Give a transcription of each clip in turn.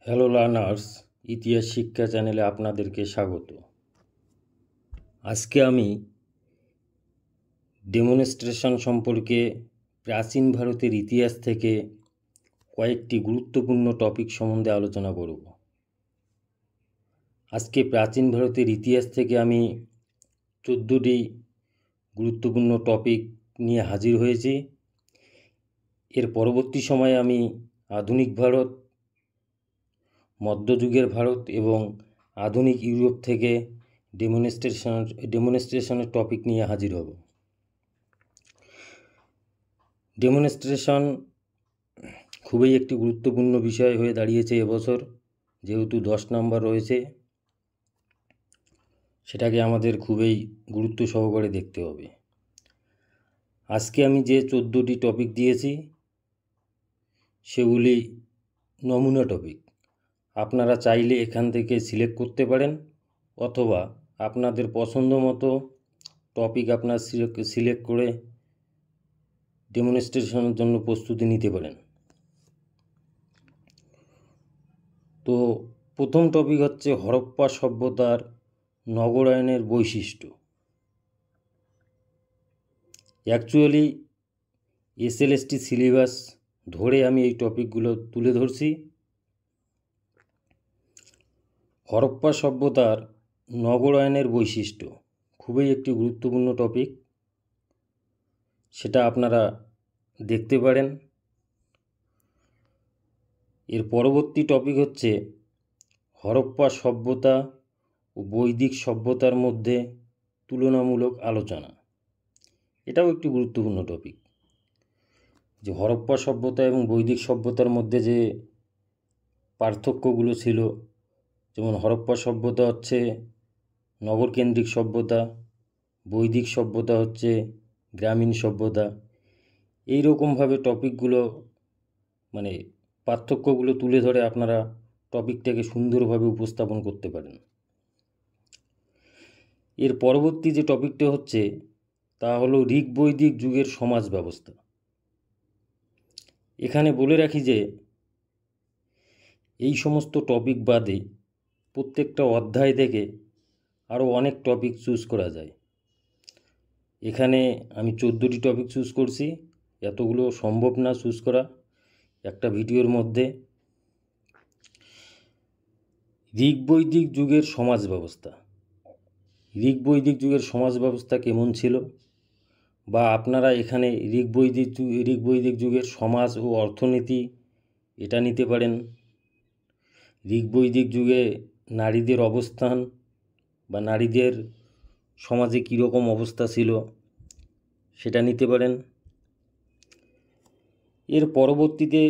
Hello learners, ইতিহাস শিক্ষা চ্যানেলে আপনাদেরকে স্বাগত। আজকে আমি ডেমনস্ট্রেশন সম্পর্কে প্রাচীন ভারতের ইতিহাস থেকে কয়েকটি গুরুত্বপূর্ণ টপিক সম্বন্ধে আলোচনা করব। আজকে প্রাচীন ভারতের ইতিহাস থেকে আমি 14টি গুরুত্বপূর্ণ টপিক নিয়ে হাজির হয়েছি। এর পরবর্তী সময়ে আমি আধুনিক ভারত, মধ্যযুগের ভারত এবং আধুনিক ইউরোপ থেকে ডেমনস্ট্রেশনের টপিক নিয়ে হাজির হব। ডেমনস্ট্রেশন খুবই একটি গুরুত্বপূর্ণ বিষয় হয়ে দাঁড়িয়েছে এবছর, যেহেতু 10 নম্বর রয়েছে, সেটাকে আমাদের খুবই গুরুত্ব সহকারে দেখতে হবে। আজকে আমি যে 14টি টপিক দিয়েছি সেগুলি নমুনা টপিক। আপনারা চাইলে এখান থেকে সিলেক্ট করতে পারেন অথবা আপনাদের পছন্দ মতো টপিক আপনার সিলেক্ট করে ডেমনস্ট্রেশনের জন্য প্রস্তুতি নিতে পারেন। তো প্রথম টপিক হচ্ছে হরপ্পা সভ্যতার নগরায়নের বৈশিষ্ট্য। অ্যাকচুয়ালি এসএলএসটি সিলেবাস ধরে আমি এই টপিকগুলো তুলে ধরছি। হরপ্পা সভ্যতার নগরায়নের বৈশিষ্ট্য খুবই একটি গুরুত্বপূর্ণ টপিক, সেটা আপনারা দেখতে পারেন। এর পরবর্তী টপিক হচ্ছে হরপ্পা সভ্যতা ও বৈদিক সভ্যতার মধ্যে তুলনামূলক আলোচনা। এটাও একটি গুরুত্বপূর্ণ টপিক, যে হরপ্পা সভ্যতা এবং বৈদিক সভ্যতার মধ্যে যে পার্থক্যগুলো ছিল, যেমন হরপ্পা সভ্যতা হচ্ছে নগরকেন্দ্রিক সভ্যতা, বৈদিক সভ্যতা হচ্ছে গ্রামীণ সভ্যতা। এই রকমভাবে টপিকগুলো পার্থক্যগুলো তুলে ধরে আপনারা টপিকটাকে সুন্দরভাবে উপস্থাপন করতে পারেন। এর পরবর্তী যে টপিকটা হচ্ছে তা হলো ঋগ বৈদিক যুগের সমাজ ব্যবস্থা। এখানে বলে রাখি যে এই সমস্ত টপিক বাদে প্রত্যেকটা অধ্যায় থেকে আরও অনেক টপিক চুজ করা যায়। এখানে আমি 14টি টপিক চুজ করছি, এতগুলো সম্ভব না চুজ করা একটা ভিডিওর মধ্যে। ঋগ বৈদিক যুগের সমাজ ব্যবস্থা। ঋগ বৈদিক যুগের সমাজ ব্যবস্থা কেমন ছিল, বা আপনারা এখানে ঋগ বৈদিক যুগের সমাজ ও অর্থনীতি এটা নিতে পারেন। ঋগ বৈদিক যুগে নারীদের অবস্থান বা নারীদের সমাজে কীরকম অবস্থা ছিল সেটা নিতে পারেন। এর পরবর্তীতে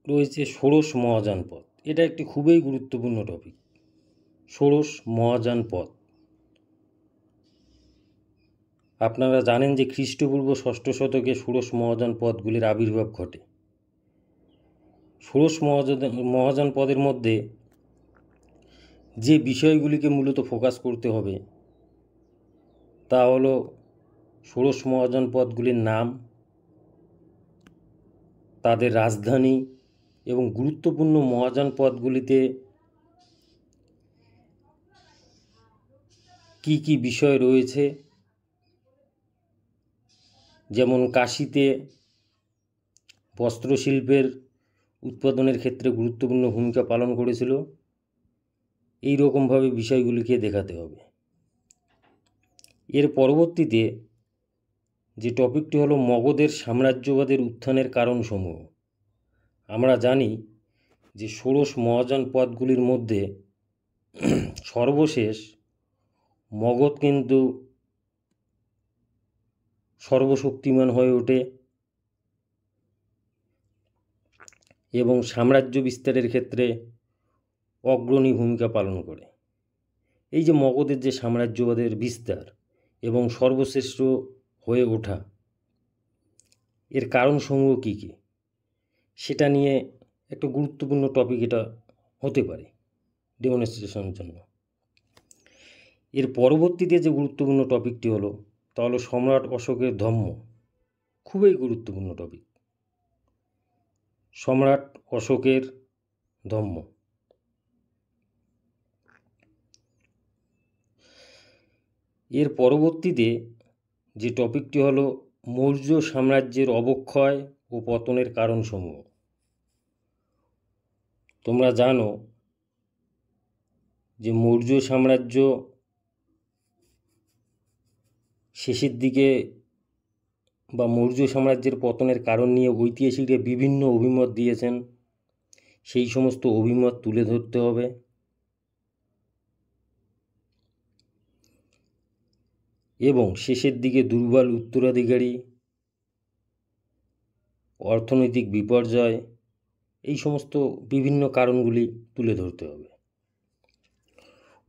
রয়েছে ষোড়শ মহাযান পথ। এটা একটি খুবই গুরুত্বপূর্ণ টপিক, ষোড়শ মহাযান পথ। আপনারা জানেন যে খ্রিস্টপূর্ব 6ষ্ঠ শতকে ষোড়শ মহাযান পথগুলির আবির্ভাব ঘটে। ষোড়শ মহাযান পদের মধ্যে যে বিষয়গুলিকে মূলত ফোকাস করতে হবে তা হলো ষোড়শ মহাযান পথগুলির নাম, তাদের রাজধানী এবং গুরুত্বপূর্ণ মহাযান পথগুলিতে কি কি বিষয় রয়েছে। যেমন কাশীতে বস্ত্রশিল্পের উৎপাদনের ক্ষেত্রে গুরুত্বপূর্ণ ভূমিকা পালন করেছিল, এই রকমভাবে বিষয়গুলিকে দেখাতে হবে। এর পরবর্তীতে যে টপিকটি হলো মগধের সাম্রাজ্যবাদের উত্থানের কারণসমূহ। আমরা জানি যে ষোড়শ মহাযান পথগুলির মধ্যে সর্বশেষ মগধ কিন্তু সর্বশক্তিমান হয়ে ওঠে এবং সাম্রাজ্য বিস্তারের ক্ষেত্রে অগ্রণী ভূমিকা পালন করে। এই যে মগধের যে সাম্রাজ্যবাদের বিস্তার এবং সর্বশ্রেষ্ঠ হয়ে ওঠা, এর কারণসমূহ কী কী সেটা নিয়ে একটা গুরুত্বপূর্ণ টপিক এটা হতে পারে ডেমনস্ট্রেশনের জন্য। এর পরবর্তীতে যে গুরুত্বপূর্ণ টপিকটি হলো তা হলো সম্রাট অশোকের ধম্ম। খুবই গুরুত্বপূর্ণ টপিক। সম্রাট অশোকের ধম্ম। এর পরবর্তীতে যে টপিকটি হলো মৌর্য সাম্রাজ্যের অবক্ষয় ও পতনের কারণসমূহ। তোমরা জানো যে মৌর্য সাম্রাজ্য শেষের দিকে বা মৌর্য সাম্রাজ্যের পতনের কারণ নিয়ে ঐতিহাসিকরা বিভিন্ন অভিমত দিয়েছেন। সেই সমস্ত অভিমত তুলে ধরতে হবে। এবং শেষের দিকে দুর্বল উত্তরাধিকারী, অর্থনৈতিক বিপর্যয়, এই সমস্ত বিভিন্ন কারণগুলি তুলে ধরতে হবে।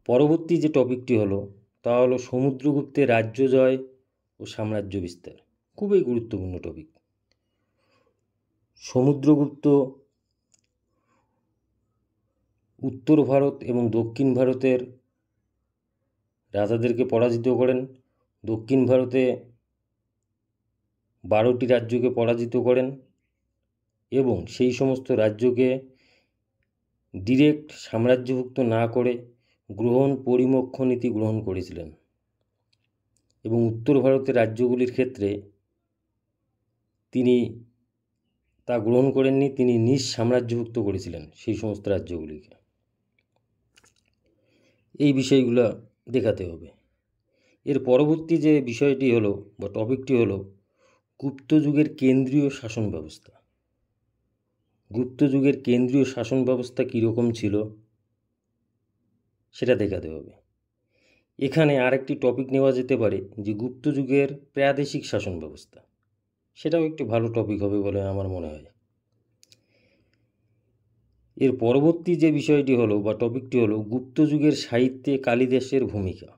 পরবর্তী যে টপিকটি হলো তা হলো সমুদ্রগুপ্তের রাজ্য জয় ও সাম্রাজ্য বিস্তার। খুবই গুরুত্বপূর্ণ টপিক। সমুদ্রগুপ্ত উত্তর ভারত এবং দক্ষিণ ভারতের রাজাদেরকে পরাজিত করেন। দক্ষিণ ভারতে 12টি রাজ্যকে পরাজিত করেন এবং সেই সমস্ত রাজ্যকে ডিরেক্ট সাম্রাজ্যভুক্ত না করে গ্রহণ পরিমোক্ষ নীতি গ্রহণ করেছিলেন। এবং উত্তর ভারতের রাজ্যগুলির ক্ষেত্রে তিনি তা গ্রহণ করেননি, তিনি নিজ সাম্রাজ্যভুক্ত করেছিলেন সেই সমস্ত রাজ্যগুলিকে। এই বিষয়গুলো দেখাতে হবে। এর পরবর্তী যে বিষয়টি হলো বা টপিকটি হলো গুপ্ত যুগের কেন্দ্রীয় শাসন ব্যবস্থা। গুপ্ত যুগের কেন্দ্রীয় শাসন ব্যবস্থা কীরকম ছিল সেটা দেখাতে হবে। এখানে আরেকটি টপিক নেওয়া যেতে পারে যে গুপ্ত যুগের প্রাদেশিক শাসন ব্যবস্থা। সেটাও একটি ভালো টপিক হবে বলে আমার মনে হয়। এর পরবর্তী যে বিষয়টি হলো বা টপিকটি হলো গুপ্ত যুগের সাহিত্যে কালিদাসের ভূমিকা।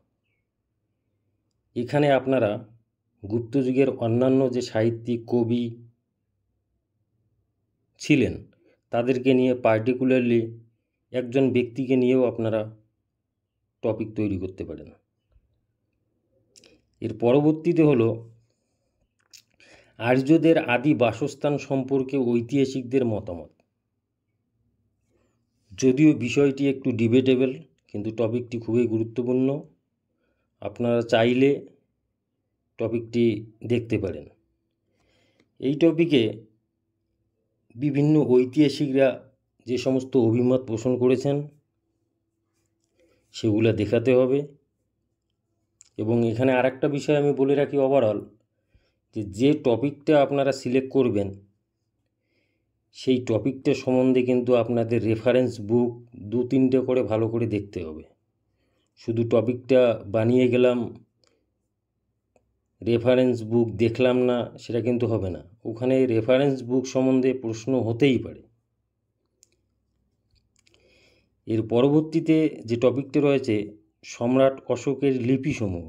এখানে আপনারা গুপ্ত যুগের অন্যান্য যে সাহিত্যিক কবি ছিলেন তাদেরকে নিয়ে পার্টিকুলারলি একজন ব্যক্তিকে নিয়েও আপনারা টপিক তৈরি করতে পারেন। এর পরবর্তীতে হলো আর্যদের আদি বাসস্থান সম্পর্কে ঐতিহাসিকদের মতামত। যদিও বিষয়টি একটু ডিবেটেবল, কিন্তু টপিকটি খুবই গুরুত্বপূর্ণ। আপনারা চাইলে টপিকটি দেখতে পারেন। এই টপিকে বিভিন্ন ঐতিহাসিকরা যে সমস্ত অভিমত পোষণ করেছেন সেগুলো দেখাতে হবে। এবং এখানে আরেকটা বিষয় আমি বলে রাখি ওভারঅল, যে টপিকটা আপনারা সিলেক্ট করবেন সেই টপিকটা সম্বন্ধে কিন্তু আপনাদের রেফারেন্স বুক 2-3টে করে ভালো করে দেখতে হবে। শুধু টপিকটা বানিয়ে গেলাম, রেফারেন্স বুক দেখলাম না, সেটা কিন্তু হবে না। ওখানে রেফারেন্স বুক সম্বন্ধে প্রশ্ন হতেই পারে। এর পরবর্তীতে যে টপিকটা রয়েছে সম্রাট অশোকের লিপিসমূহ।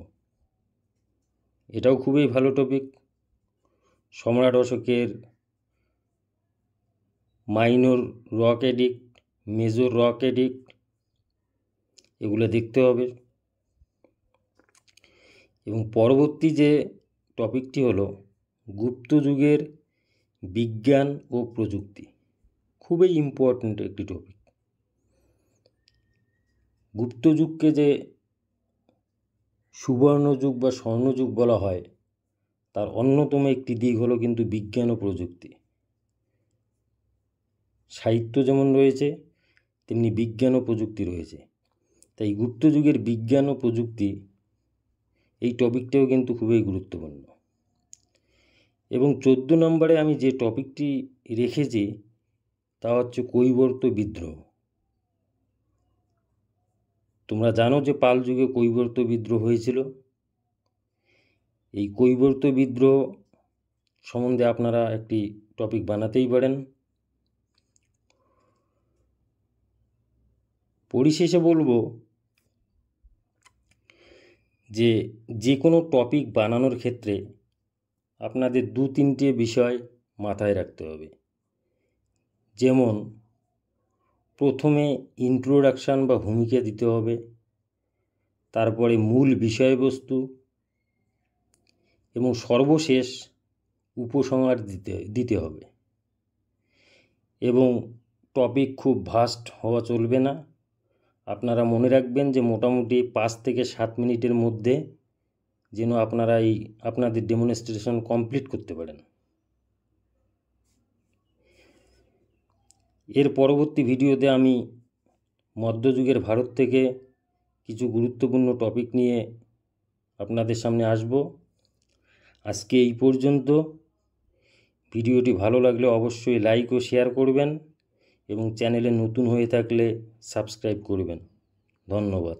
এটাও খুবই ভালো টপিক। সম্রাট অশোকের minor rock addict, major rock addict, এগুলো দেখতে হবে। এবং পরবর্তী যে টপিকটি হলো গুপ্ত যুগের বিজ্ঞান ও প্রযুক্তি। খুবই ইম্পর্ট্যান্ট একটি টপিক। গুপ্ত যুগকে যে সুবর্ণযুগ বা স্বর্ণযুগ বলা হয় তার অন্যতম একটি দিক হলো কিন্তু বিজ্ঞান ও প্রযুক্তি। সাহিত্য যেমন রয়েছে তেমনি বিজ্ঞান ও প্রযুক্তি রয়েছে। তাই গুপ্ত যুগের বিজ্ঞান ও প্রযুক্তি এই টপিকটাও কিন্তু খুবই গুরুত্বপূর্ণ। এবং 14 নম্বরে আমি যে টপিকটি রেখেছি তা হচ্ছে কৈবর্ত বিদ্রোহ। তোমরা জানো যে পাল যুগে কৈবর্ত বিদ্রোহ হয়েছিল। এই কৈবর্ত বিদ্রোহ সম্বন্ধে আপনারা একটি টপিক বানাতেই পারেন। পরিশেষে বলবো যে কোনো টপিক বানানোর ক্ষেত্রে আপনাদের 2-3টে বিষয় মাথায় রাখতে হবে। যেমন প্রথমে ইন্ট্রোডাকশান বা ভূমিকা দিতে হবে, তারপরে মূল বিষয়বস্তু এবং সর্বশেষ উপসংহার দিতে হবে। এবং টপিক খুব ভাস্ট হওয়া চলবে না। আপনারা মনে রাখবেন যে মোটামুটি 5 থেকে 7 মিনিটের মধ্যে যেন আপনারা আপনাদের ডেমনস্ট্রেশন কমপ্লিট করতে পারেন। এর পরবর্তী ভিডিওতে আমি মধ্যযুগের ভারত থেকে কিছু গুরুত্বপূর্ণ টপিক নিয়ে আপনাদের সামনে আসব। আজকে এই পর্যন্ত। ভিডিওটি ভালো লাগলে অবশ্যই লাইক ও শেয়ার করবেন এবং চ্যানেলে নতুন হয়ে থাকলে সাবস্ক্রাইব করবেন। ধন্যবাদ।